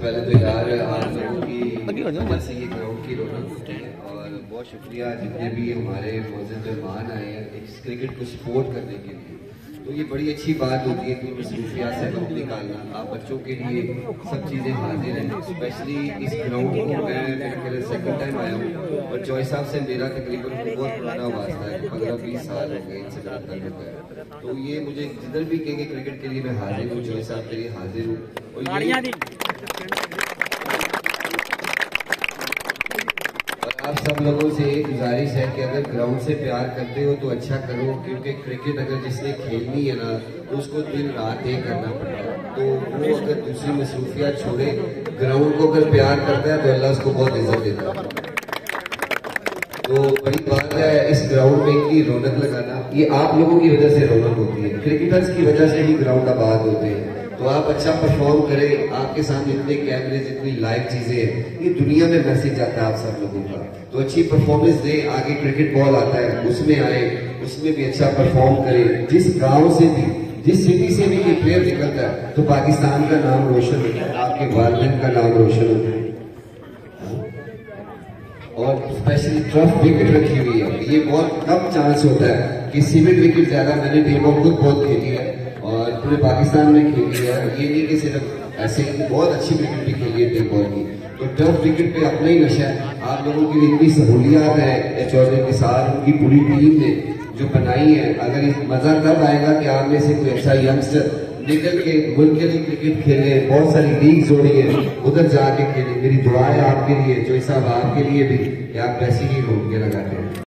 पहले तो यार आप लोगों की वजह से ये ग्राउंड की रौनक होती है और बहुत शुक्रिया जितने भी हमारे मौजूद मेहमान आए हैं इस क्रिकेट को सपोर्ट करने के लिए। तो ये बड़ी अच्छी बात होती है कि मसरूफियात से वक्त निकालना। आप बच्चों के लिए सब चीज़ें हाजिर हैं, स्पेशली इस ग्राउंड को मैं मेरे सेकंड टाइम आया हूँ और जॉय साहब से मेरा तकरीबन बहुत पुराना वास्ता है, 15-20 साल हो गए इनसे मेरा ताल्लुक है। तो ये मुझे जिधर भी कहेंगे क्रिकेट के लिए मैं हाजिर हूँ, जॉय साहब के लिए हाजिर हूँ। और आप सब लोगों से एक गुजारिश है कि अगर ग्राउंड से प्यार करते हो तो अच्छा करो, क्योंकि क्रिकेट अगर जिसने खेलनी है ना तो उसको दिन रात एक करना पड़ता है। तो वो अगर दूसरी मसरूफियात छोड़े ग्राउंड को अगर प्यार करता है तो अल्लाह उसको बहुत इज्जत देता है। तो बड़ी बात है इस ग्राउंड में की रौनक लगाना, ये आप लोगों की वजह से रौनक होती है, क्रिकेटर्स की वजह से ही ग्राउंड आबाद होते हैं। तो आप अच्छा परफॉर्म करें, आपके सामने इतने कैमरे इतनी लाइव चीजें हैं, ये दुनिया में मैसेज आता है आप सब लोगों का। तो अच्छी परफॉर्मेंस दें, आगे क्रिकेट बॉल आता है उसमें आए, उसमें भी अच्छा परफॉर्म करें। जिस गांव से भी जिस सिटी से भी ये प्लेयर निकलता है तो पाकिस्तान का नाम रोशन होता है, आपके वालिदैन का नाम रोशन होता है। और स्पेशली टफ विकेट रखी हुई है, ये बहुत कम चांस होता है कि सीमेंट विकेट ज्यादा, मैंने टीमों खुद बहुत खेली है और पूरे पाकिस्तान में खेली है। ये नहीं कि सिर्फ ऐसे ही, बहुत अच्छी विकेट भी खेली है टीम बॉल की। तो टफ विकेट पे अपना ही नशा है। आप लोगों के लिए इतनी सहूलियात है चौधरी निसार उनकी पूरी टीम ने जो बनाई है, अगर इस मजा तब आएगा कि आप में से कोई अच्छा यंगस्टर निकल के मुल्क के लिए क्रिकेट खेले, बहुत सारी लीग जोड़ी है उधर जाके खेले। मेरी दुआ है आपके लिए, जो साहब आपके लिए भी, कि आप वैसी ही रोक के लगाते हैं।